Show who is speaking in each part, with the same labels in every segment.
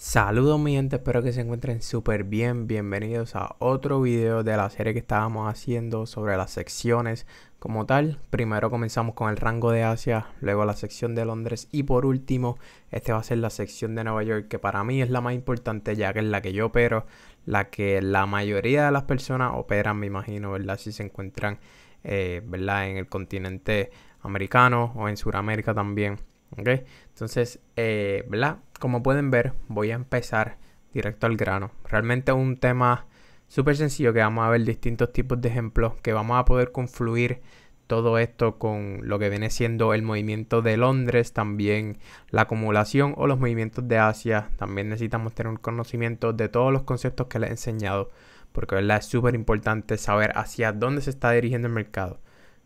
Speaker 1: Saludos mi gente, espero que se encuentren súper bien. Bienvenidos a otro video de la serie que estábamos haciendo sobre las secciones como tal. Primero comenzamos con el rango de Asia, luego la sección de Londres y por último este va a ser la sección de Nueva York, que para mí es la más importante ya que es la que yo opero, la que la mayoría de las personas operan, me imagino, ¿verdad? Si se encuentran, ¿verdad? En el continente americano o en Sudamérica también. ¿Ok? Entonces, ¿verdad? Como pueden ver, voy a empezar directo al grano. Realmente es un tema súper sencillo que vamos a ver distintos tipos de ejemplos que vamos a poder confluir todo esto con lo que viene siendo el movimiento de Londres, también la acumulación o los movimientos de Asia. También necesitamos tener un conocimiento de todos los conceptos que les he enseñado, porque ¿verdad? Es súper importante saber hacia dónde se está dirigiendo el mercado.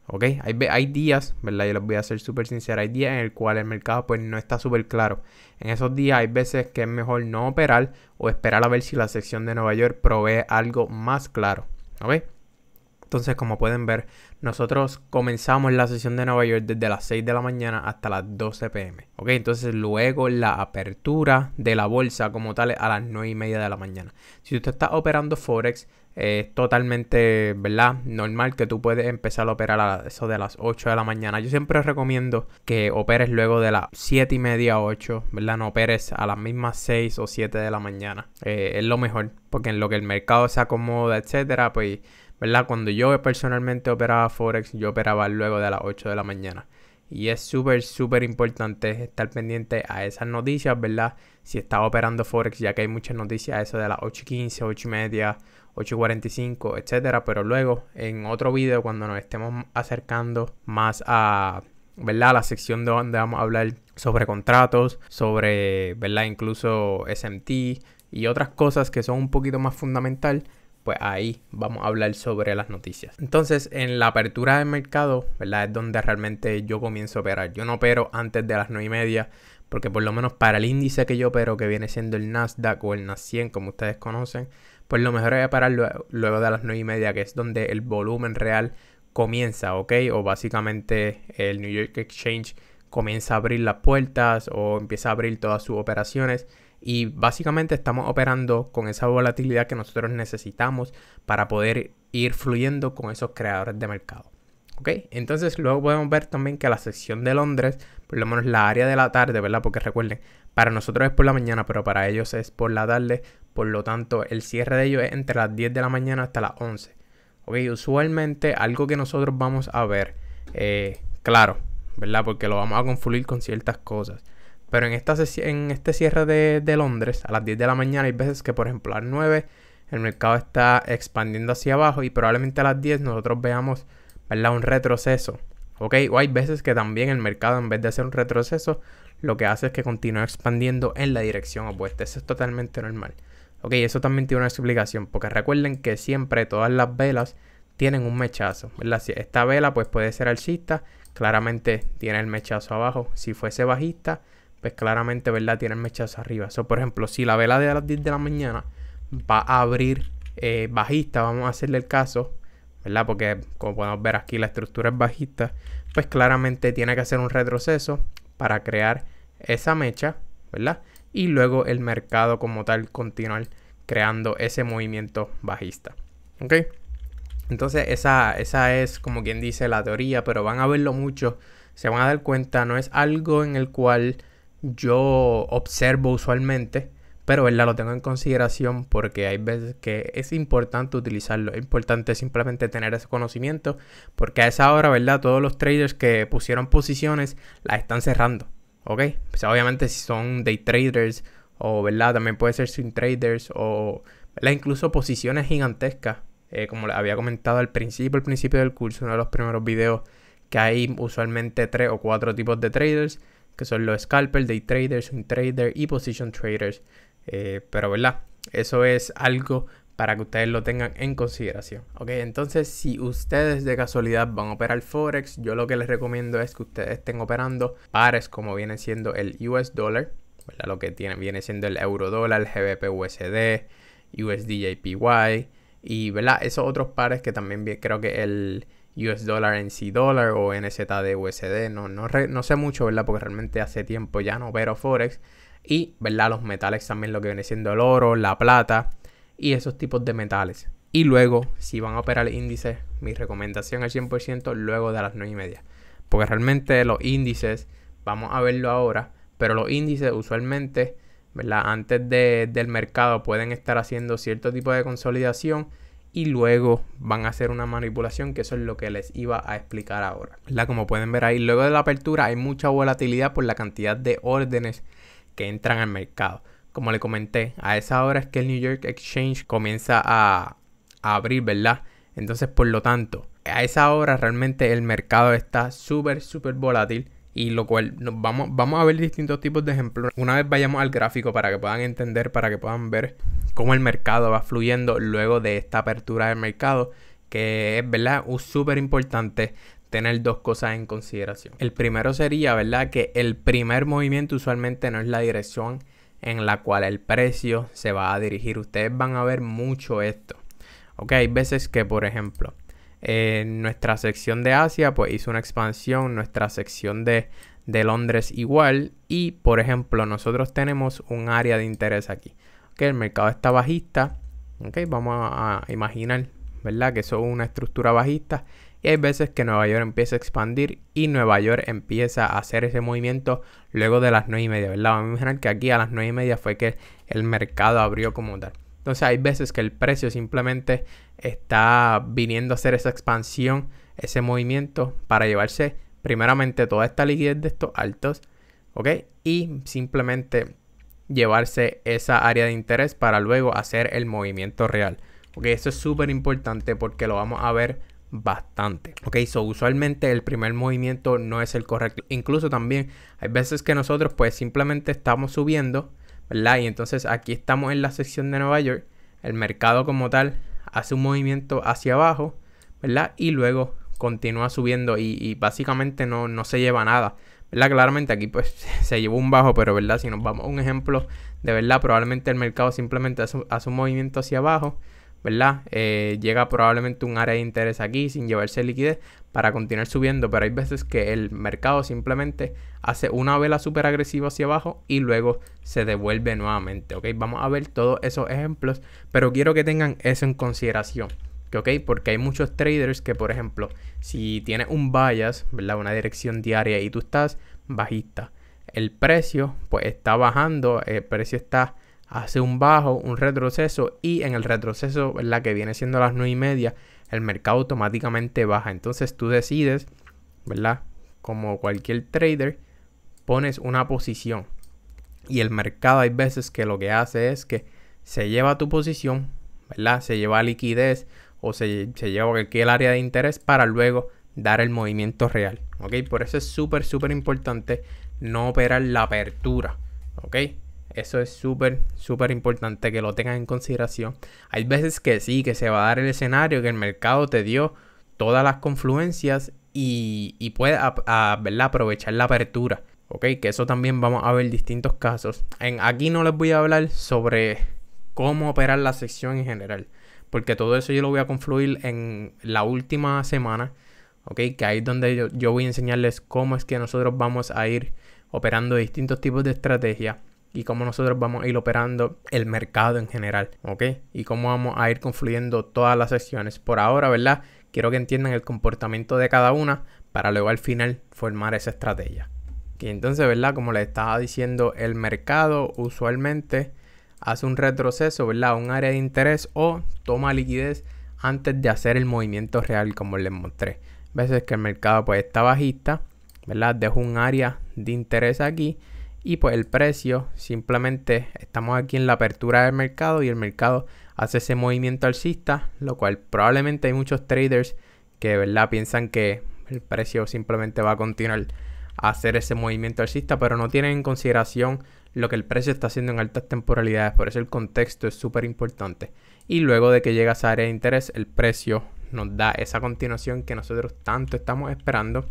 Speaker 1: ¿Ok? Hay días, ¿verdad? Yo les voy a ser súper sincero. Hay días en el cual el mercado pues no está súper claro. En esos días hay veces que es mejor no operar o esperar a ver si la sección de Nueva York provee algo más claro. ¿Ok? Entonces, como pueden ver, nosotros comenzamos la sesión de Nueva York desde las 6 de la mañana hasta las 12 p.m. ¿Ok? Entonces, luego la apertura de la bolsa como tal a las 9:30 de la mañana. Si usted está operando Forex, es totalmente, ¿verdad? Normal que tú puedes empezar a operar a eso de las 8 de la mañana. Yo siempre recomiendo que operes luego de las 7:30 o 8, ¿verdad? No operes a las mismas 6 o 7 de la mañana. Es lo mejor, porque en lo que el mercado se acomoda, etcétera, pues, ¿verdad? Cuando yo personalmente operaba Forex, yo operaba luego de las 8 de la mañana. Y es súper importante estar pendiente a esas noticias, ¿verdad? Si estás operando Forex, ya que hay muchas noticias, eso de las 8:15, 8:30, 8:45, etcétera. Pero luego, en otro video, cuando nos estemos acercando más a, ¿verdad? La sección donde vamos a hablar sobre contratos, sobre, ¿verdad? Incluso SMT y otras cosas que son un poquito más fundamental, pues ahí vamos a hablar sobre las noticias. Entonces, en la apertura del mercado, ¿verdad? Es donde realmente yo comienzo a operar. Yo no opero antes de las 9:30, porque por lo menos para el índice que yo opero, que viene siendo el Nasdaq o el NAS 100, como ustedes conocen, pues lo mejor es operar luego de las 9:30, que es donde el volumen real comienza, ¿ok? O básicamente el New York Exchange comienza a abrir las puertas o empieza a abrir todas sus operaciones. Y básicamente estamos operando con esa volatilidad que nosotros necesitamos para poder ir fluyendo con esos creadores de mercado. ¿Ok? Entonces luego podemos ver también que la sección de Londres, por lo menos la área de la tarde, ¿verdad? Porque recuerden, para nosotros es por la mañana, pero para ellos es por la tarde. Por lo tanto, el cierre de ellos es entre las 10 de la mañana hasta las 11. ¿Ok? Usualmente algo que nosotros vamos a ver, claro, ¿verdad? Porque lo vamos a confluir con ciertas cosas. Pero en este cierre de Londres, a las 10 de la mañana, hay veces que, por ejemplo, a las 9 el mercado está expandiendo hacia abajo y probablemente a las 10 nosotros veamos, ¿verdad? Un retroceso. ¿Ok? O hay veces que también el mercado, en vez de hacer un retroceso, lo que hace es que continúa expandiendo en la dirección opuesta. Eso es totalmente normal. ¿Ok? Eso también tiene una explicación, porque recuerden que siempre todas las velas tienen un mechazo, ¿verdad? Si esta vela pues puede ser alcista, claramente tiene el mechazo abajo. Si fuese bajista, pues claramente, ¿verdad? Tiene el mechazo arriba. Por ejemplo, si la vela de las 10 de la mañana va a abrir bajista, vamos a hacerle el caso, ¿verdad? Porque como podemos ver aquí la estructura es bajista, pues claramente tiene que hacer un retroceso para crear esa mecha, ¿verdad? Y luego el mercado como tal continuar creando ese movimiento bajista. ¿Ok? Entonces esa es como quien dice la teoría, pero van a verlo mucho, se van a dar cuenta, no es algo en el cual yo observo usualmente, pero ¿verdad? Lo tengo en consideración porque hay veces que es importante utilizarlo. Es importante simplemente tener ese conocimiento, porque a esa hora, ¿verdad? Todos los traders que pusieron posiciones las están cerrando, ¿ok? Pues obviamente si son day traders o, ¿verdad? También puede ser swing traders o, ¿verdad? Incluso posiciones gigantescas. Como les había comentado al principio del curso, uno de los primeros videos, que hay usualmente 3 o 4 tipos de traders, que son los scalpers, day traders, swing traders y position traders. Pero ¿verdad? Eso es algo para que ustedes lo tengan en consideración. Ok, entonces si ustedes de casualidad van a operar Forex, yo lo que les recomiendo es que ustedes estén operando pares como viene siendo el US dollar, ¿verdad? Lo que viene siendo el euro dólar, el GBP USD, USD JPY y, ¿verdad? Esos otros pares que también creo que el US Dollar NC Dollar o NZD USD, no sé mucho, ¿verdad? Porque realmente hace tiempo ya no opero Forex. y, ¿verdad? Los metales también, lo que viene siendo el oro, la plata y esos tipos de metales. Y luego, si van a operar el índice, mi recomendación al 100% luego de las 9:30. Porque realmente los índices, vamos a verlo ahora, pero los índices usualmente, ¿verdad? Antes del mercado pueden estar haciendo cierto tipo de consolidación y luego van a hacer una manipulación, que eso es lo que les iba a explicar ahora, ¿verdad? Como pueden ver ahí, luego de la apertura hay mucha volatilidad por la cantidad de órdenes que entran al mercado. Como le comenté, a esa hora es que el New York Exchange comienza a abrir, ¿verdad? Entonces, por lo tanto, a esa hora realmente el mercado está súper volátil, y lo cual vamos a ver distintos tipos de ejemplos. Una vez vayamos al gráfico para que puedan entender, para que puedan ver cómo el mercado va fluyendo luego de esta apertura del mercado, que es, ¿verdad? Súper importante tener dos cosas en consideración. El primero sería, ¿verdad? Que el primer movimiento usualmente no es la dirección en la cual el precio se va a dirigir. Ustedes van a ver mucho esto. Ok, hay veces que, por ejemplo, nuestra sección de Asia pues hizo una expansión, nuestra sección de Londres igual, y por ejemplo nosotros tenemos un área de interés aquí. Ok, el mercado está bajista. Ok, vamos a imaginar, ¿verdad? Que eso es una estructura bajista. Y hay veces que Nueva York empieza a expandir y Nueva York empieza a hacer ese movimiento luego de las 9:30, ¿verdad? Vamos a imaginar que aquí a las 9:30 fue que el mercado abrió como tal. Entonces hay veces que el precio simplemente está viniendo a hacer esa expansión, ese movimiento para llevarse primeramente toda esta liquidez de estos altos, ¿ok? Y simplemente llevarse esa área de interés para luego hacer el movimiento real. Ok, eso es súper importante porque lo vamos a ver bastante. Ok, usualmente el primer movimiento no es el correcto. Incluso también hay veces que nosotros pues simplemente estamos subiendo, ¿verdad? Y entonces aquí estamos en la sección de Nueva York. El mercado como tal hace un movimiento hacia abajo, ¿verdad? Y luego continúa subiendo y básicamente no se lleva nada, ¿verdad? Claramente aquí pues se llevó un bajo, pero ¿verdad? Si nos vamos a un ejemplo de verdad, probablemente el mercado simplemente hace un movimiento hacia abajo, ¿verdad? Llega probablemente un área de interés aquí sin llevarse liquidez para continuar subiendo, pero hay veces que el mercado simplemente hace una vela súper agresiva hacia abajo y luego se devuelve nuevamente, ¿ok? Vamos a ver todos esos ejemplos, pero quiero que tengan eso en consideración, ¿ok? Porque hay muchos traders que, por ejemplo, si tienes un bias, ¿verdad? Una dirección diaria y tú estás bajista, el precio pues está bajando, el precio hace un bajo, un retroceso, y en el retroceso, ¿verdad? Que viene siendo a las 9:30, el mercado automáticamente baja. Entonces tú decides, ¿verdad? Como cualquier trader, pones una posición y el mercado hay veces que lo que hace es que se lleva tu posición, ¿verdad? Se lleva liquidez o se lleva cualquier área de interés para luego dar el movimiento real, ¿ok? Por eso es súper importante no operar la apertura, ¿ok? Eso es súper importante que lo tengan en consideración. Hay veces que sí, que se va a dar el escenario que el mercado te dio todas las confluencias y puedes ¿verdad? Aprovechar la apertura. Ok, que eso también vamos a ver distintos casos. Aquí no les voy a hablar sobre cómo operar la sección en general, porque todo eso yo lo voy a confluir en la última semana. Ok, que ahí es donde yo voy a enseñarles cómo es que nosotros vamos a ir operando distintos tipos de estrategias y cómo nosotros vamos a ir operando el mercado en general, ¿ok? Y cómo vamos a ir confluyendo todas las secciones. Por ahora, ¿verdad? Quiero que entiendan el comportamiento de cada una para luego al final formar esa estrategia. Que entonces, ¿verdad? Como les estaba diciendo, el mercado usualmente hace un retroceso, ¿verdad? Un área de interés o toma liquidez antes de hacer el movimiento real, como les mostré. Veces que el mercado pues está bajista, ¿verdad? Dejo un área de interés aquí. Y pues el precio, simplemente estamos aquí en la apertura del mercado y el mercado hace ese movimiento alcista, lo cual probablemente hay muchos traders que, ¿verdad? Piensan que el precio simplemente va a continuar a hacer ese movimiento alcista, pero no tienen en consideración lo que el precio está haciendo en altas temporalidades. Por eso el contexto es súper importante. Y luego de que llega a esa área de interés, el precio nos da esa continuación que nosotros tanto estamos esperando.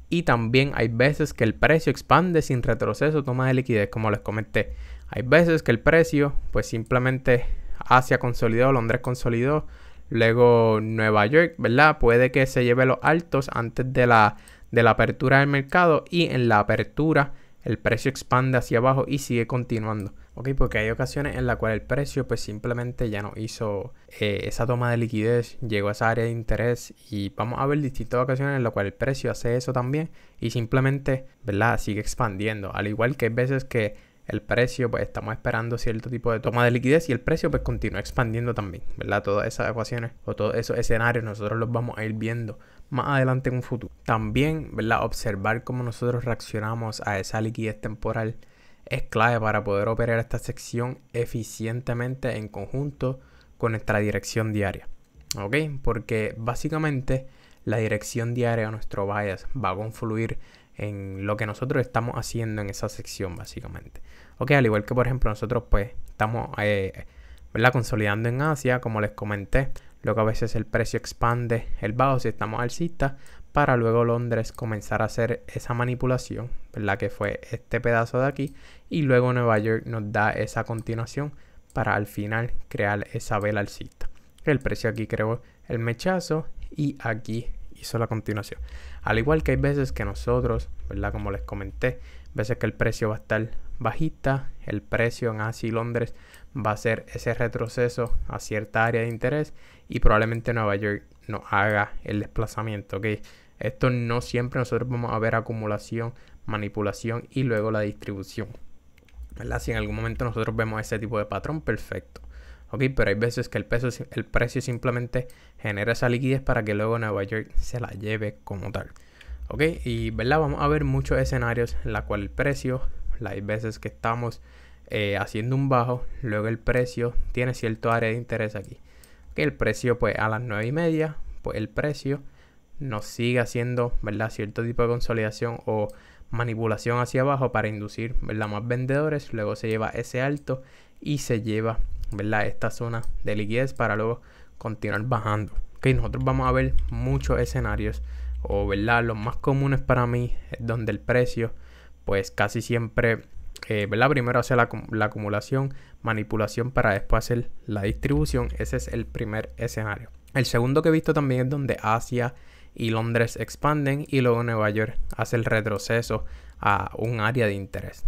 Speaker 1: Y también hay veces que el precio expande sin retroceso, toma de liquidez, como les comenté. Hay veces que el precio pues simplemente Asia consolidó, Londres consolidó, luego Nueva York, ¿verdad? Puede que se lleve los altos antes de la apertura del mercado y en la apertura el precio expande hacia abajo y sigue continuando. Ok, porque hay ocasiones en las cuales el precio pues simplemente ya no hizo esa toma de liquidez, llegó a esa área de interés, y vamos a ver distintas ocasiones en las cuales el precio hace eso también y simplemente, ¿verdad?, sigue expandiendo. Al igual que hay veces que el precio, pues estamos esperando cierto tipo de toma de liquidez y el precio pues continúa expandiendo también, ¿verdad? Todas esas ecuaciones o todos esos escenarios nosotros los vamos a ir viendo más adelante en un futuro. También, ¿verdad?, observar cómo nosotros reaccionamos a esa liquidez temporal es clave para poder operar esta sección eficientemente en conjunto con nuestra dirección diaria. ¿Ok? Porque básicamente la dirección diaria de nuestro bias va a confluir en lo que nosotros estamos haciendo en esa sección básicamente. Ok, al igual que por ejemplo nosotros pues estamos ¿verdad?, consolidando en Asia, como les comenté. Luego a veces el precio expande el bajo si estamos alcistas, para luego Londres comenzar a hacer esa manipulación, ¿verdad?, que fue este pedazo de aquí, y luego Nueva York nos da esa continuación para al final crear esa vela alcista. El precio aquí creó el mechazo y aquí hizo la continuación. Al igual que hay veces que nosotros, ¿verdad?, como les comenté, veces que el precio va a estar bajista, el precio en Asia y Londres va a hacer ese retroceso a cierta área de interés y probablemente Nueva York nos haga el desplazamiento, ¿ok? Esto no siempre nosotros vamos a ver acumulación, manipulación y luego la distribución, ¿verdad? Si en algún momento nosotros vemos ese tipo de patrón, perfecto. Ok, pero hay veces que el precio simplemente genera esa liquidez para que luego Nueva York se la lleve como tal. Ok, y ¿verdad?, vamos a ver muchos escenarios en los cuales el precio, hay veces que estamos haciendo un bajo, luego el precio tiene cierto área de interés aquí. Ok, el precio pues a las 9:30, pues el precio nos sigue haciendo, ¿verdad?, cierto tipo de consolidación o manipulación hacia abajo para inducir, ¿verdad?, más vendedores. Luego se lleva ese alto y se lleva, ¿verdad?, esta zona de liquidez para luego continuar bajando. Ok, nosotros vamos a ver muchos escenarios, o ¿verdad?, los más comunes para mí es donde el precio pues casi siempre, ¿verdad?, primero hace la acumulación, manipulación para después hacer la distribución. Ese es el primer escenario. El segundo que he visto también es donde Asia y Londres expanden y luego Nueva York hace el retroceso a un área de interés.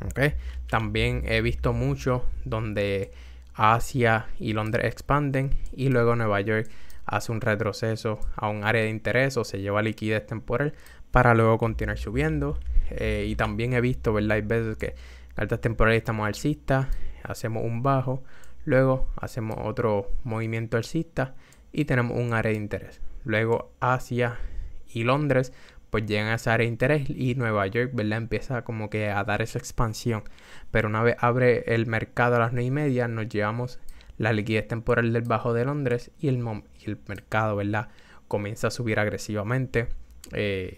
Speaker 1: ¿Okay? También he visto mucho donde Asia y Londres expanden y luego Nueva York hace un retroceso a un área de interés o se lleva liquidez temporal para luego continuar subiendo. Y también he visto, ¿verdad?, hay veces que en altas temporales estamos alcistas, hacemos un bajo, luego hacemos otro movimiento alcista y tenemos un área de interés. Luego Asia y Londres pues llegan a esa área de interés y Nueva York, ¿verdad?, empieza como que a dar esa expansión. Pero una vez abre el mercado a las 9:30, nos llevamos la liquidez temporal del bajo de Londres y el mercado, ¿verdad?, comienza a subir agresivamente.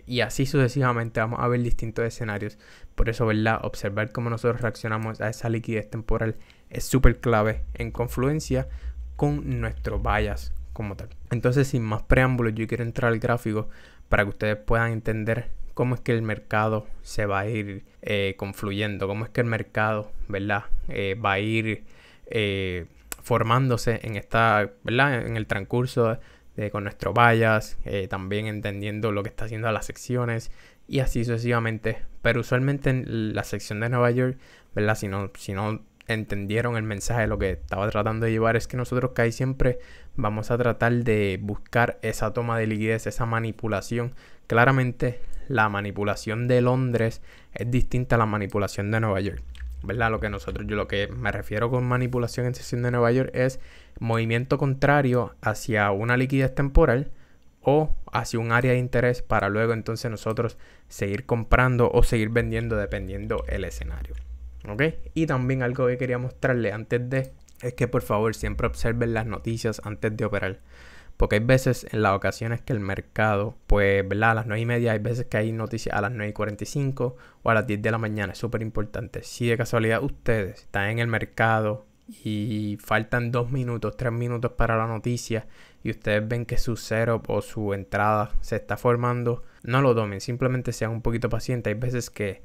Speaker 1: Y así sucesivamente vamos a ver distintos escenarios. Por eso, ¿verdad?, observar cómo nosotros reaccionamos a esa liquidez temporal es súper clave en confluencia con nuestro bias como tal. Entonces, sin más preámbulos, yo quiero entrar al gráfico para que ustedes puedan entender cómo es que el mercado se va a ir confluyendo, cómo es que el mercado, ¿verdad?, va a ir formándose en esta, ¿verdad?, en el transcurso con nuestro bias, también entendiendo lo que está haciendo las secciones y así sucesivamente. Pero usualmente en la sección de Nueva York, ¿verdad?, si no entendieron el mensaje, lo que estaba tratando de llevar es que nosotros casi siempre vamos a tratar de buscar esa toma de liquidez, esa manipulación. Claramente la manipulación de Londres es distinta a la manipulación de Nueva York, ¿verdad? Yo lo que me refiero con manipulación en sección de Nueva York es movimiento contrario hacia una liquidez temporal o hacia un área de interés para luego entonces nosotros seguir comprando o seguir vendiendo dependiendo el escenario. ¿Ok? Y también algo que quería mostrarles antes de es que por favor siempre observen las noticias antes de operar. Porque hay veces en las ocasiones que el mercado, pues, ¿verdad?, a las 9:30 hay veces que hay noticias a las 9:45 o a las 10 de la mañana. Es súper importante. Si de casualidad ustedes están en el mercado y faltan 2 minutos, 3 minutos para la noticia y ustedes ven que su setup o su entrada se está formando, no lo tomen. Simplemente sean un poquito pacientes. Hay veces que,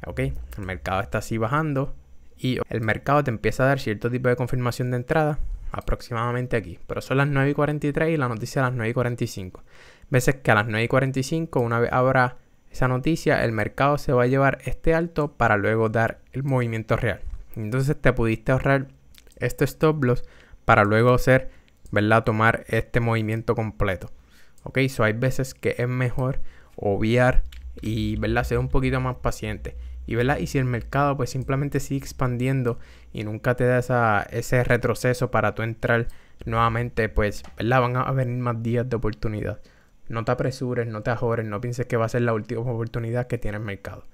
Speaker 1: ok, el mercado está así bajando y el mercado te empieza a dar cierto tipo de confirmación de entrada aproximadamente aquí, pero son las 9:43 y la noticia a las 9:45. Veces que a las 9:45, una vez abra esa noticia, el mercado se va a llevar este alto para luego dar el movimiento real. Entonces te pudiste ahorrar este stop loss para luego hacer, ¿verdad? Tomar este movimiento completo. Ok, hay veces que es mejor obviar y, ¿verdad? Ser un poquito más paciente. Y, ¿verdad? Y si el mercado pues simplemente sigue expandiendo y nunca te da ese retroceso para tú entrar nuevamente, pues, ¿verdad? Van a venir más días de oportunidad. No te apresures, no te ajores, no pienses que va a ser la última oportunidad que tiene el mercado.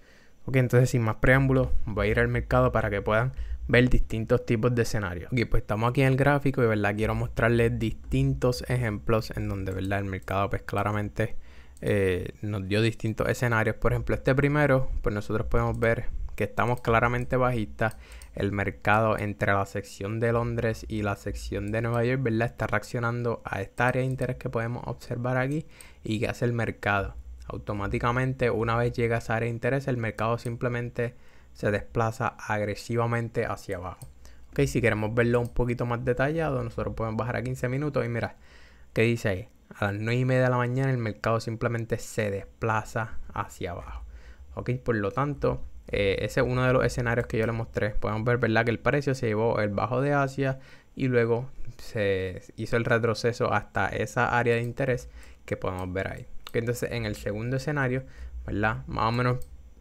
Speaker 1: Ok, entonces sin más preámbulos, voy a ir al mercado para que puedan ver distintos tipos de escenarios. Ok, pues estamos aquí en el gráfico y, ¿verdad? Quiero mostrarles distintos ejemplos en donde, ¿verdad? El mercado pues claramente nos dio distintos escenarios. Por ejemplo, este primero, pues nosotros podemos ver que estamos claramente bajistas. El mercado entre la sección de Londres y la sección de Nueva York, ¿verdad? Está reaccionando a esta área de interés que podemos observar aquí. ¿Y qué hace el mercado? Automáticamente, una vez llega a esa área de interés, el mercado simplemente se desplaza agresivamente hacia abajo. Ok, si queremos verlo un poquito más detallado, nosotros podemos bajar a 15 minutos y mira, ¿qué dice ahí? A las 9:30 de la mañana el mercado simplemente se desplaza hacia abajo. Ok, por lo tanto, ese es uno de los escenarios que yo les mostré. Podemos ver, ¿verdad? Que el precio se llevó el bajo de Asia y luego se hizo el retroceso hasta esa área de interés que podemos ver ahí. Okay, entonces, en el segundo escenario, ¿verdad? Más o menos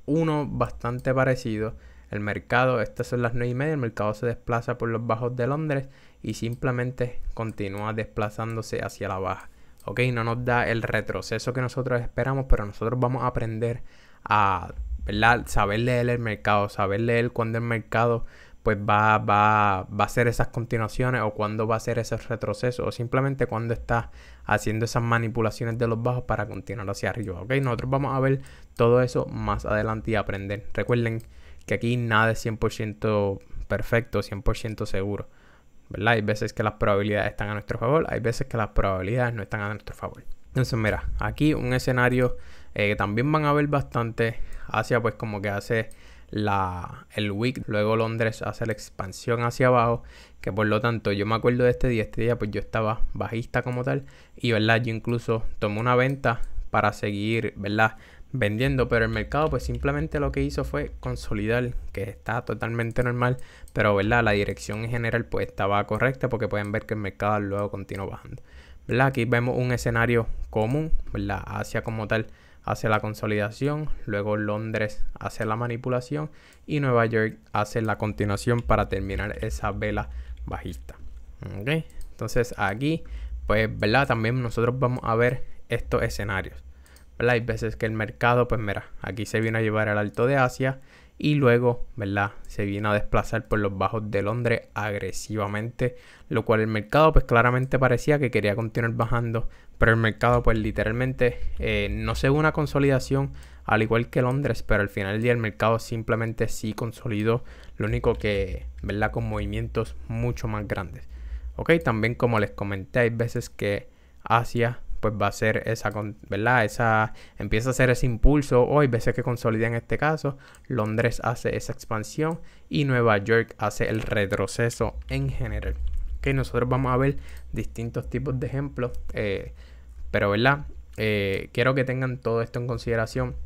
Speaker 1: uno bastante parecido. El mercado, estas son las 9:30, el mercado se desplaza por los bajos de Londres y simplemente continúa desplazándose hacia la baja. Ok, no nos da el retroceso que nosotros esperamos, pero nosotros vamos a aprender a, ¿verdad? Saber leer el mercado, saber leer cuándo el mercado pues va a hacer esas continuaciones o cuándo va a hacer esos retrocesos o simplemente cuándo está haciendo esas manipulaciones de los bajos para continuar hacia arriba. Ok, nosotros vamos a ver todo eso más adelante y aprender. Recuerden que aquí nada es 100% perfecto, 100% seguro, ¿verdad? Hay veces que las probabilidades están a nuestro favor, hay veces que las probabilidades no están a nuestro favor. Entonces mira, aquí un escenario que también van a ver bastante. Asia pues como que hace el wick, luego Londres hace la expansión hacia abajo, que por lo tanto yo me acuerdo de este día pues yo estaba bajista como tal y, ¿verdad? Yo incluso tomé una venta para seguir, ¿verdad? Vendiendo, pero el mercado pues simplemente lo que hizo fue consolidar, que está totalmente normal, pero, ¿verdad? La dirección en general pues estaba correcta porque pueden ver que el mercado luego continuó bajando, ¿verdad? Aquí vemos un escenario común, ¿verdad? Asia como tal hace la consolidación, luego Londres hace la manipulación y Nueva York hace la continuación para terminar esa vela bajista. ¿Ok? Entonces aquí pues, ¿verdad? También nosotros vamos a ver estos escenarios, ¿verdad? Hay veces que el mercado, pues mira, aquí se viene a llevar al alto de Asia y luego, ¿verdad? Se viene a desplazar por los bajos de Londres agresivamente, lo cual el mercado pues claramente parecía que quería continuar bajando, pero el mercado pues literalmente no se ve una consolidación al igual que Londres, pero al final del día el mercado simplemente sí consolidó, lo único que, ¿verdad? Con movimientos mucho más grandes. Ok, también como les comenté, hay veces que Asia pues va a ser esa, ¿verdad? Empieza a hacer ese impulso, o hay veces que consolida en este caso, Londres hace esa expansión y Nueva York hace el retroceso en general. Ok, nosotros vamos a ver distintos tipos de ejemplos, pero, ¿verdad? Quiero que tengan todo esto en consideración.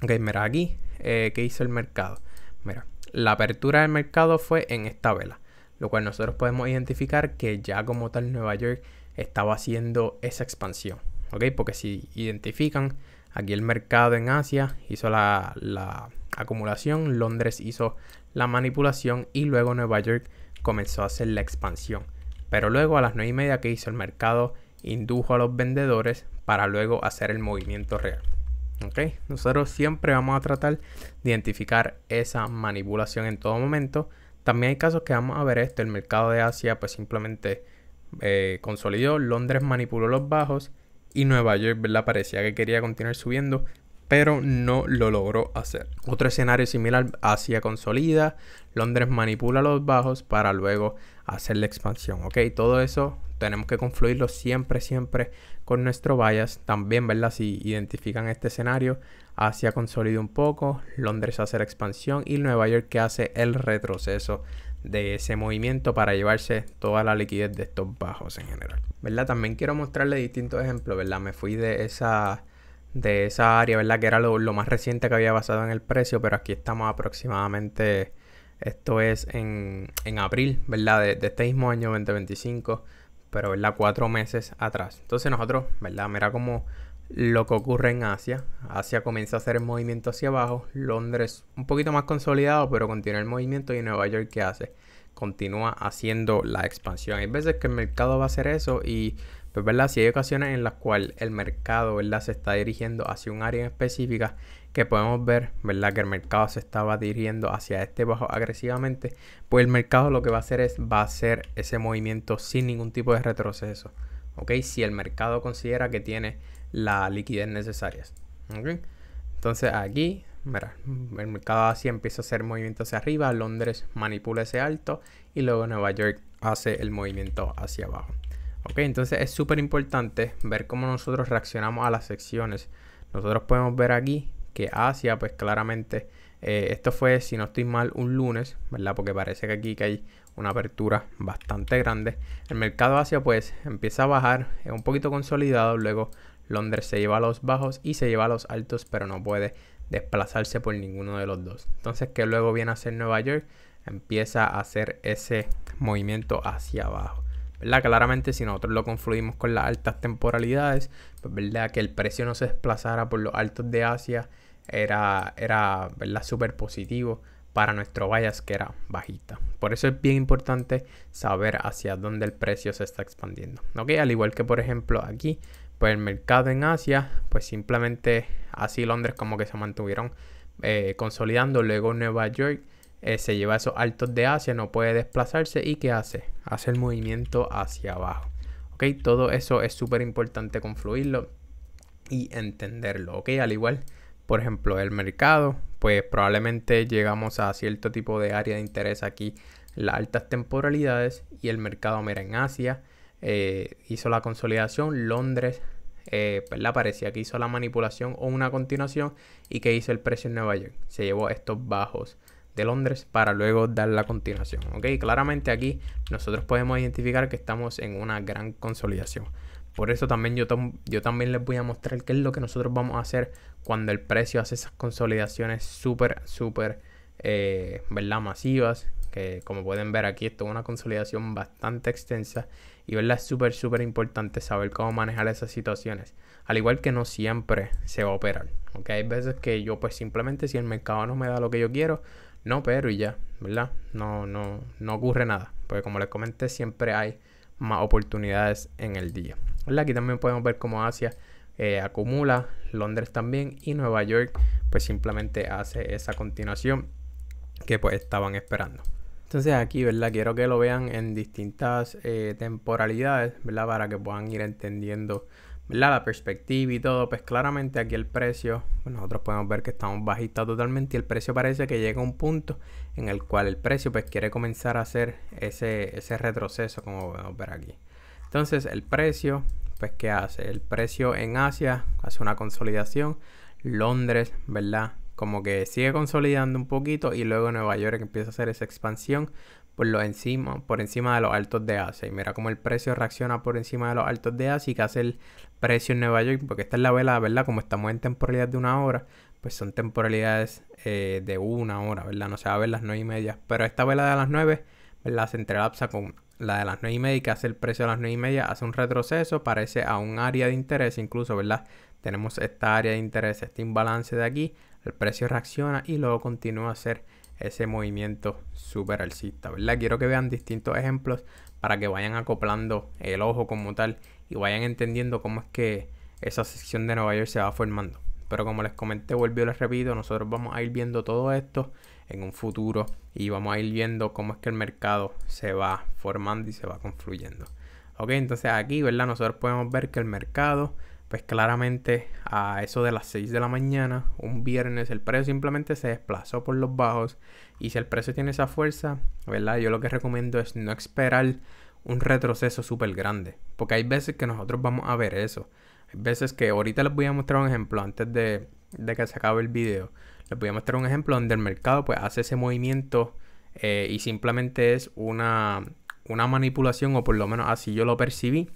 Speaker 1: Ok, mira aquí, ¿qué hizo el mercado? Mira, la apertura del mercado fue en esta vela, lo cual nosotros podemos identificar que ya como tal Nueva York estaba haciendo esa expansión, ¿ok? Porque si identifican, aquí el mercado en Asia hizo la acumulación, Londres hizo la manipulación y luego Nueva York comenzó a hacer la expansión. Pero luego a las 9:30 que hizo el mercado indujo a los vendedores para luego hacer el movimiento real. ¿Ok? Nosotros siempre vamos a tratar de identificar esa manipulación en todo momento. También hay casos que vamos a ver esto, el mercado de Asia pues simplemente consolidó, Londres manipuló los bajos y Nueva York, ¿verdad? Parecía que quería continuar subiendo, pero no lo logró hacer. Otro escenario similar, Asia consolida, Londres manipula los bajos para luego hacer la expansión. Ok, todo eso tenemos que confluirlo siempre con nuestro bias. También, ¿verdad? Si identifican este escenario, Asia consolida un poco, Londres hace la expansión y Nueva York que hace el retroceso de ese movimiento para llevarse toda la liquidez de estos bajos en general, ¿verdad? También quiero mostrarles distintos ejemplos, ¿verdad? Me fui de de esa área, ¿verdad? Que era lo más reciente que había basado en el precio, pero aquí estamos aproximadamente, esto es en abril, ¿verdad? De este mismo año 2025, pero, ¿verdad? 4 meses atrás. Entonces nosotros, ¿verdad? Mira como lo que ocurre en Asia. Asia comienza a hacer el movimiento hacia abajo. Londres un poquito más consolidado, pero continúa el movimiento. Y Nueva York, ¿qué hace? Continúa haciendo la expansión. Hay veces que el mercado va a hacer eso y, pues, ¿verdad? Si hay ocasiones en las cuales el mercado, ¿verdad? Se está dirigiendo hacia un área en específica, que podemos ver, ¿verdad? Que el mercado se estaba dirigiendo hacia este bajo agresivamente, pues el mercado lo que va a hacer ese movimiento sin ningún tipo de retroceso, ¿ok? Si el mercado considera que tiene la liquidez necesaria, ¿ok? Entonces aquí, mira, el mercado así empieza a hacer movimiento hacia arriba, Londres manipula ese alto y luego Nueva York hace el movimiento hacia abajo. Ok, entonces es súper importante ver cómo nosotros reaccionamos a las secciones. Nosotros podemos ver aquí que Asia, pues claramente, esto fue, si no estoy mal, un lunes, ¿verdad? Porque parece que aquí que hay una apertura bastante grande. El mercado Asia pues empieza a bajar, es un poquito consolidado, luego Londres se lleva a los bajos y se lleva a los altos, pero no puede desplazarse por ninguno de los dos. Entonces, ¿qué luego viene a hacer Nueva York? Empieza a hacer ese movimiento hacia abajo, ¿verdad? Claramente, si nosotros lo confluimos con las altas temporalidades, pues, ¿verdad? Que el precio no se desplazara por los altos de Asia era ¿verdad? Súper positivo para nuestro bias, que era bajista. Por eso es bien importante saber hacia dónde el precio se está expandiendo, ¿ok? Al igual que, por ejemplo, aquí, pues el mercado en Asia, pues simplemente así Londres como que se mantuvieron consolidando. Luego Nueva York se lleva esos altos de Asia, no puede desplazarse. ¿Y qué hace? Hace el movimiento hacia abajo, ¿ok? Todo eso es súper importante confluirlo y entenderlo, ¿ok? Al igual, por ejemplo, el mercado, pues probablemente llegamos a cierto tipo de área de interés aquí, las altas temporalidades, y el mercado, mira, en Asia hizo la consolidación. Londres, ¿verdad? Parecía que hizo la manipulación o una continuación. ¿Y que hizo el precio en Nueva York? Se llevó estos bajos de Londres para luego dar la continuación, ¿ok? Claramente aquí nosotros podemos identificar que estamos en una gran consolidación. Por eso también yo también les voy a mostrar qué es lo que nosotros vamos a hacer cuando el precio hace esas consolidaciones súper, ¿verdad? Masivas. Que como pueden ver aquí, esto es una consolidación bastante extensa y, ¿verdad? Es súper importante saber cómo manejar esas situaciones. Al igual que no siempre se va a operar, ¿ok? Hay veces que yo pues simplemente, si el mercado no me da lo que yo quiero, no opero y ya, ¿verdad? No ocurre nada, porque como les comenté, siempre hay más oportunidades en el día, ¿verdad? Aquí también podemos ver cómo Asia acumula, Londres también, y Nueva York pues simplemente hace esa continuación que pues estaban esperando. Entonces aquí, ¿verdad? Quiero que lo vean en distintas temporalidades, ¿verdad? Para que puedan ir entendiendo, ¿verdad? La perspectiva y todo. Pues claramente aquí el precio, pues nosotros podemos ver que estamos bajistas totalmente y el precio parece que llega a un punto en el cual el precio pues quiere comenzar a hacer ese retroceso, como podemos ver aquí. Entonces el precio, pues ¿qué hace? El precio en Asia hace una consolidación. Londres, ¿verdad? Como que sigue consolidando un poquito y luego Nueva York empieza a hacer esa expansión por encima de los altos de Asia. Y mira cómo el precio reacciona por encima de los altos de Asia y que hace el precio en Nueva York, porque esta es la vela, ¿verdad? Como estamos en temporalidad de 1 hora, pues son temporalidades de 1 hora, ¿verdad? No se va a ver las 9:30, pero esta vela de las 9, ¿verdad? Se entrelapsa con la de las 9:30, que hace el precio a las 9:30, hace un retroceso, parece a un área de interés incluso, ¿verdad? Tenemos esta área de interés, este imbalance de aquí, el precio reacciona y luego continúa a hacer ese movimiento súper alcista, ¿verdad? Quiero que vean distintos ejemplos para que vayan acoplando el ojo como tal y vayan entendiendo cómo es que esa sección de Nueva York se va formando. Pero como les comenté, vuelvo y les repito, nosotros vamos a ir viendo todo esto en un futuro y vamos a ir viendo cómo es que el mercado se va formando y se va confluyendo. Ok, entonces aquí, ¿verdad? Nosotros podemos ver que el mercado, pues claramente a eso de las 6 de la mañana, un viernes, el precio simplemente se desplazó por los bajos. Y si el precio tiene esa fuerza, ¿verdad? Yo lo que recomiendo es no esperar un retroceso súper grande, porque hay veces que nosotros vamos a ver eso. Hay veces que ahorita les voy a mostrar un ejemplo antes de que se acabe el video. Les voy a mostrar un ejemplo donde el mercado pues hace ese movimiento y simplemente es una manipulación, o por lo menos así yo lo percibí.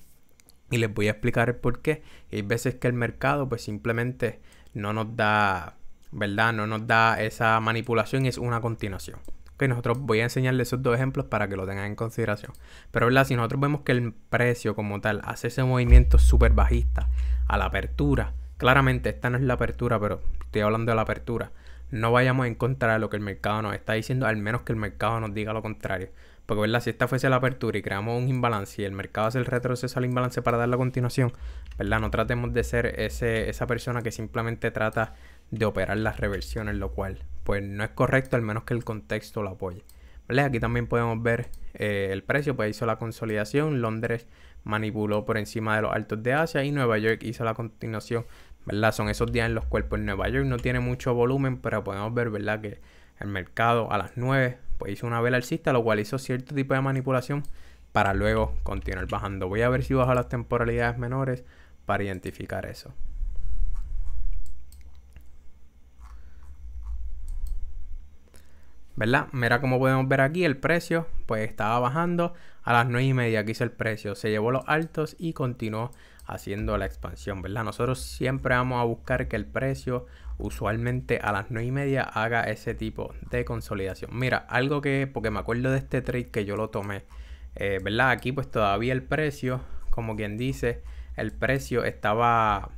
Speaker 1: y les voy a explicar el por qué. Y hay veces que el mercado pues simplemente no nos da, ¿verdad? No nos da esa manipulación y es una continuación. Ok, nosotros voy a enseñarles esos dos ejemplos para que lo tengan en consideración. Pero, ¿verdad? Si nosotros vemos que el precio como tal hace ese movimiento súper bajista a la apertura, claramente esta no es la apertura, pero estoy hablando de la apertura. No vayamos en contra de lo que el mercado nos está diciendo, al menos que el mercado nos diga lo contrario. Porque, ¿verdad? Si esta fuese la apertura y creamos un imbalance y el mercado hace el retroceso al imbalance para dar la continuación, ¿verdad? No tratemos de ser esa persona que simplemente trata de operar las reversiones, lo cual pues no es correcto, al menos que el contexto lo apoye. ¿Vale? Aquí también podemos ver el precio, pues hizo la consolidación, Londres manipuló por encima de los altos de Asia y Nueva York hizo la continuación, ¿verdad? Son esos días en los cuales pues, Nueva York no tiene mucho volumen, pero podemos ver, ¿verdad? Que el mercado a las 9 pues hizo una vela alcista, lo cual hizo cierto tipo de manipulación para luego continuar bajando. Voy a ver si bajo las temporalidades menores para identificar eso. ¿Verdad? Mira como podemos ver aquí el precio pues estaba bajando a las 9:30. Aquí hizo el precio, se llevó los altos y continuó haciendo la expansión, ¿verdad? Nosotros siempre vamos a buscar que el precio usualmente a las 9:30 haga ese tipo de consolidación. Mira, algo que, porque me acuerdo de este trade que yo lo tomé, ¿verdad? Aquí pues todavía el precio, como quien dice, el precio estaba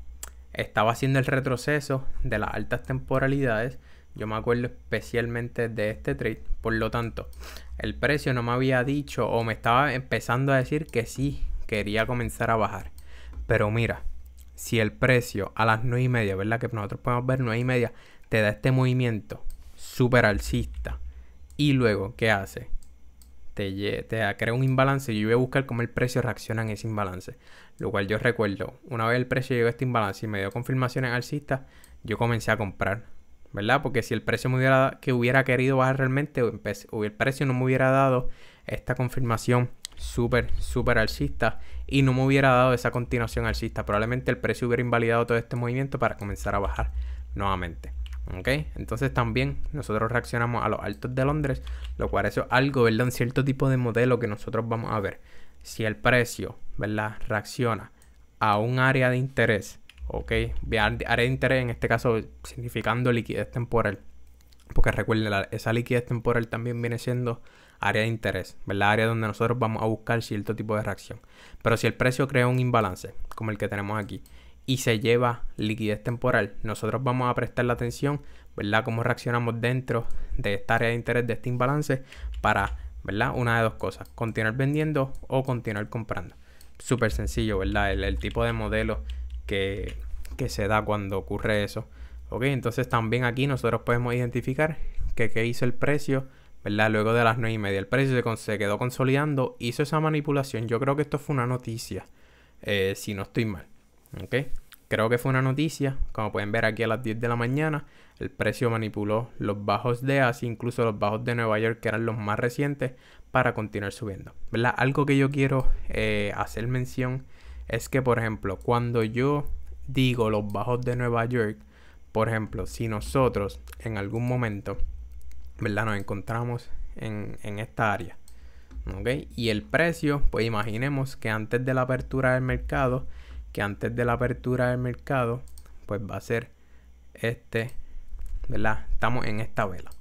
Speaker 1: haciendo el retroceso de las altas temporalidades. Yo me acuerdo especialmente de este trade. Por lo tanto, el precio no me había dicho o me estaba empezando a decir que sí quería comenzar a bajar. Pero mira, si el precio a las 9:30, ¿verdad? Que nosotros podemos ver 9:30, te da este movimiento súper alcista. Y luego, ¿qué hace? Te crea un imbalance. Yo voy a buscar cómo el precio reacciona en ese imbalance. Lo cual yo recuerdo, una vez el precio llegó a este imbalance y me dio confirmaciones alcistas, yo comencé a comprar, ¿verdad? Porque si el precio hubiera querido bajar realmente, o el precio no me hubiera dado esta confirmación súper alcista y no me hubiera dado esa continuación alcista, probablemente el precio hubiera invalidado todo este movimiento para comenzar a bajar nuevamente. ¿Ok? Entonces también nosotros reaccionamos a los altos de Londres, lo cual eso es algo, ¿verdad? Un cierto tipo de modelo que nosotros vamos a ver. Si el precio, ¿verdad? Reacciona a un área de interés, ¿ok? Área de interés en este caso significando liquidez temporal, porque recuerden, esa liquidez temporal también viene siendo área de interés, ¿verdad? Área donde nosotros vamos a buscar cierto tipo de reacción. Pero si el precio crea un imbalance, como el que tenemos aquí, y se lleva liquidez temporal, nosotros vamos a prestar la atención, ¿verdad? Cómo reaccionamos dentro de esta área de interés, de este imbalance, para, ¿verdad? Una de dos cosas, continuar vendiendo o continuar comprando. Súper sencillo, ¿verdad? El tipo de modelo que se da cuando ocurre eso. Ok, entonces también aquí nosotros podemos identificar que qué hizo el precio, ¿verdad? Luego de las 9:30. El precio se quedó consolidando, hizo esa manipulación. Yo creo que esto fue una noticia, si no estoy mal. ¿Ok? Creo que fue una noticia. Como pueden ver aquí a las 10 de la mañana, el precio manipuló los bajos de Asia, incluso los bajos de Nueva York, que eran los más recientes, para continuar subiendo, ¿verdad? Algo que yo quiero hacer mención es que, por ejemplo, cuando yo digo los bajos de Nueva York, por ejemplo, si nosotros en algún momento, ¿verdad? Nos encontramos en esta área, ¿ok? Y el precio, pues imaginemos que antes de la apertura del mercado, pues va a ser ¿verdad? Estamos en esta vela,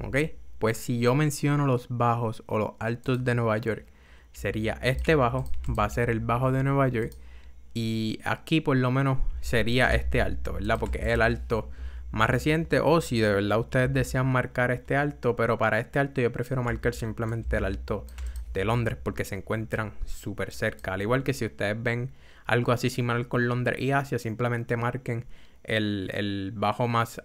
Speaker 1: ¿ok? Pues si yo menciono los bajos o los altos de Nueva York, sería este bajo, va a ser el bajo de Nueva York, y aquí por lo menos sería este alto, ¿verdad? Porque es el alto más reciente, o si de verdad ustedes desean marcar este alto, pero para este alto yo prefiero marcar simplemente el alto de Londres porque se encuentran súper cerca. Al igual que si ustedes ven algo así similar con Londres y Asia, simplemente marquen el alto más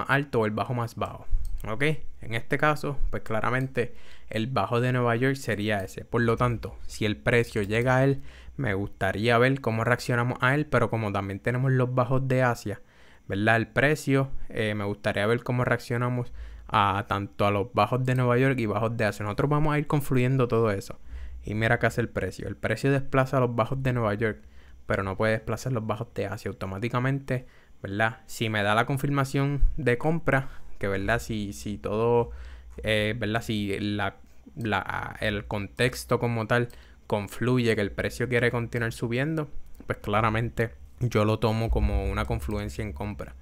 Speaker 1: alto o el bajo más bajo. ¿Ok? En este caso, pues claramente el bajo de Nueva York sería ese. Por lo tanto, si el precio llega a él, me gustaría ver cómo reaccionamos a él, pero como también tenemos los bajos de Asia, ¿verdad? El precio, me gustaría ver cómo reaccionamos tanto a los bajos de Nueva York y bajos de Asia. Nosotros vamos a ir confluyendo todo eso. Y mira qué hace el precio. El precio desplaza los bajos de Nueva York, pero no puede desplazar los bajos de Asia automáticamente, ¿verdad? Si me da la confirmación de compra, que verdad, si todo, ¿verdad? Si el contexto como tal confluye que el precio quiere continuar subiendo, pues claramente yo lo tomo como una confluencia en compra.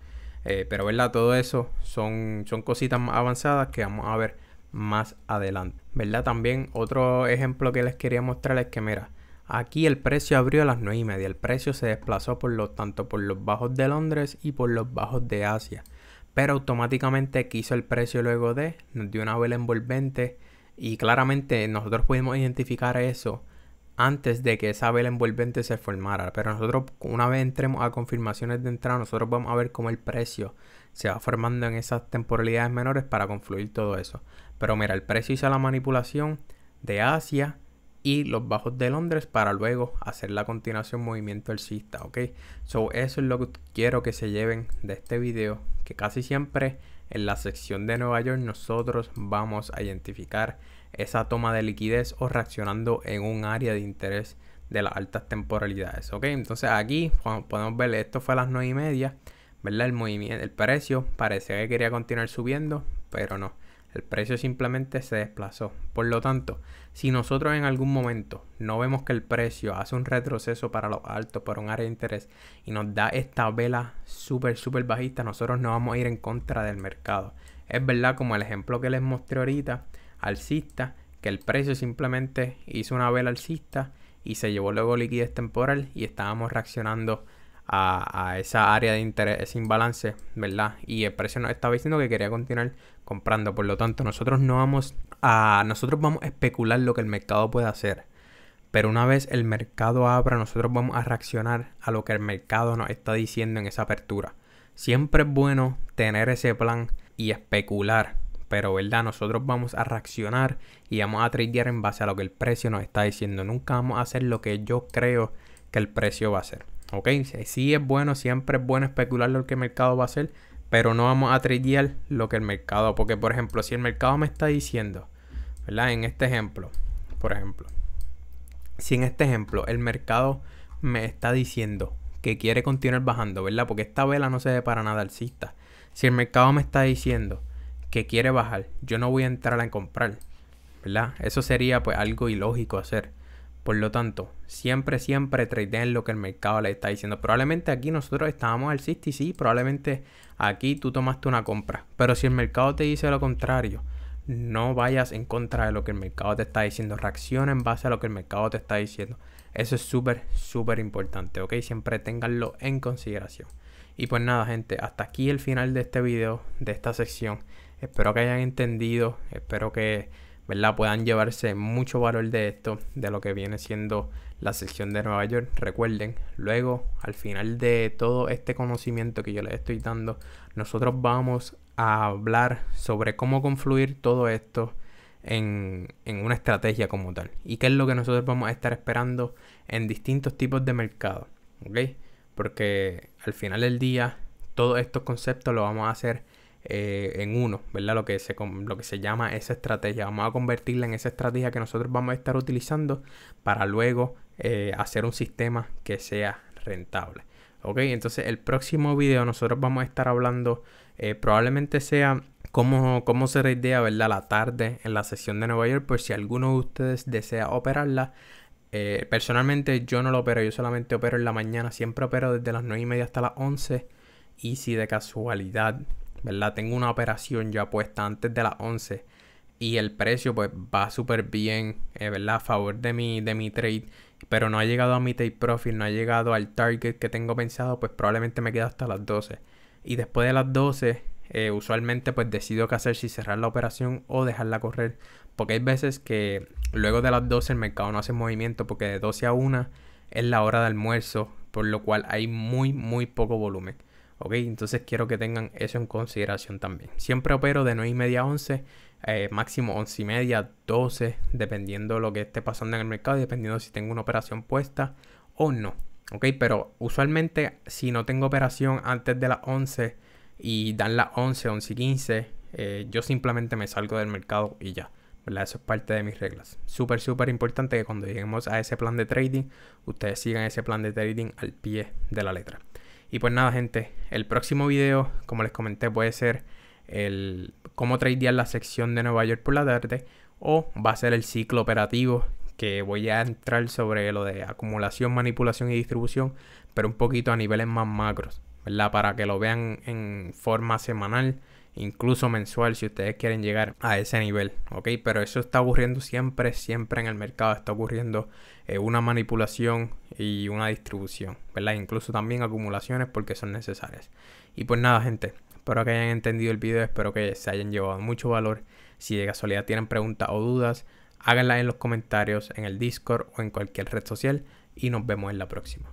Speaker 1: Pero verdad, todo eso son cositas más avanzadas que vamos a ver más adelante, verdad. También otro ejemplo que les quería mostrar es que mira, aquí el precio abrió a las 9:30, el precio se desplazó tanto por los bajos de Londres y por los bajos de Asia, pero automáticamente quiso el precio luego nos dio una vela envolvente y claramente nosotros pudimos identificar eso antes de que esa vela envolvente se formara. Pero nosotros, una vez entremos a confirmaciones de entrada, nosotros vamos a ver cómo el precio se va formando en esas temporalidades menores para confluir todo eso. Pero mira, el precio hizo la manipulación de Asia y los bajos de Londres para luego hacer la continuación movimiento alcista, ¿ok? So, eso es lo que quiero que se lleven de este video, que casi siempre en la sección de Nueva York nosotros vamos a identificar esa toma de liquidez o reaccionando en un área de interés de las altas temporalidades, ¿ok? Entonces aquí podemos ver, esto fue a las 9:30, ¿verdad? El precio parecía que quería continuar subiendo, pero no. El precio simplemente se desplazó. Por lo tanto, si nosotros en algún momento no vemos que el precio hace un retroceso para los altos por un área de interés y nos da esta vela súper bajista, nosotros no vamos a ir en contra del mercado. Es verdad, como el ejemplo que les mostré ahorita, alcista, que el precio simplemente hizo una vela alcista y se llevó luego liquidez temporal y estábamos reaccionando a esa área de interés, ese imbalance, ¿verdad? Y el precio nos estaba diciendo que quería continuar comprando. Por lo tanto, nosotros vamos a especular lo que el mercado puede hacer. Pero una vez el mercado abra, nosotros vamos a reaccionar a lo que el mercado nos está diciendo en esa apertura. Siempre es bueno tener ese plan y especular, pero ¿verdad? Nosotros vamos a reaccionar y vamos a tradear en base a lo que el precio nos está diciendo. Nunca vamos a hacer lo que yo creo que el precio va a hacer. Ok, sí es bueno, siempre es bueno especular lo que el mercado va a hacer, pero no vamos a tradear lo que el mercado, porque por ejemplo, si el mercado me está diciendo, ¿verdad? En este ejemplo, por ejemplo, si en este ejemplo el mercado me está diciendo que quiere continuar bajando, ¿verdad? Porque esta vela no se ve para nada alcista. Si el mercado me está diciendo que quiere bajar, yo no voy a entrar a comprar, ¿verdad? Eso sería pues algo ilógico hacer. Por lo tanto, siempre tradeen lo que el mercado le está diciendo. Probablemente aquí nosotros estábamos alcista y sí, probablemente aquí tú tomaste una compra. Pero si el mercado te dice lo contrario, no vayas en contra de lo que el mercado te está diciendo. Reacciona en base a lo que el mercado te está diciendo. Eso es súper importante, ¿ok? Siempre ténganlo en consideración. Y pues nada, gente, hasta aquí el final de este video, de esta sección. Espero que hayan entendido, espero que, ¿verdad?, puedan llevarse mucho valor de esto, de lo que viene siendo la sección de Nueva York. Recuerden, luego, al final de todo este conocimiento que yo les estoy dando, nosotros vamos a hablar sobre cómo confluir todo esto en una estrategia como tal. Y qué es lo que nosotros vamos a estar esperando en distintos tipos de mercados, ¿ok? Porque al final del día, todos estos conceptos los vamos a hacer en uno, ¿verdad? Lo que se llama esa estrategia. Vamos a convertirla en esa estrategia que nosotros vamos a estar utilizando para luego hacer un sistema que sea rentable. Ok, entonces el próximo video nosotros vamos a estar hablando, probablemente sea cómo se tradeia, ¿verdad?, la tarde en la sesión de Nueva York, por si alguno de ustedes desea operarla. Personalmente yo no lo opero, yo solamente opero en la mañana, siempre opero desde las 9:30 hasta las 11. Y si de casualidad, ¿verdad?, tengo una operación ya puesta antes de las 11 y el precio pues va súper bien, ¿verdad?, a favor de mi trade, pero no ha llegado a mi take profit, no ha llegado al target que tengo pensado, pues probablemente me quedo hasta las 12. Y después de las 12, usualmente pues decido qué hacer, si cerrar la operación o dejarla correr, porque hay veces que luego de las 12 el mercado no hace movimiento, porque de 12 a 1 es la hora de almuerzo, por lo cual hay muy poco volumen. Ok, entonces quiero que tengan eso en consideración también. Siempre opero de 9:30 a 11, máximo 11:30, 12, dependiendo lo que esté pasando en el mercado y dependiendo si tengo una operación puesta o no. Ok, pero usualmente si no tengo operación antes de las 11 y dan las 11:15, yo simplemente me salgo del mercado y ya, ¿verdad? Eso es parte de mis reglas. Súper importante que cuando lleguemos a ese plan de trading, ustedes sigan ese plan de trading al pie de la letra. Y pues nada, gente, el próximo video, como les comenté, puede ser el cómo tradear la sección de Nueva York por la tarde, o va a ser el ciclo operativo que voy a entrar sobre lo de acumulación, manipulación y distribución, pero un poquito a niveles más macros, ¿verdad? Para que lo vean en forma semanal, incluso mensual, si ustedes quieren llegar a ese nivel, ¿ok? Pero eso está ocurriendo siempre en el mercado, está ocurriendo una manipulación y una distribución, ¿verdad? Incluso también acumulaciones porque son necesarias. Y pues nada, gente, espero que hayan entendido el video, espero que se hayan llevado mucho valor. Si de casualidad tienen preguntas o dudas, háganlas en los comentarios, en el Discord o en cualquier red social y nos vemos en la próxima.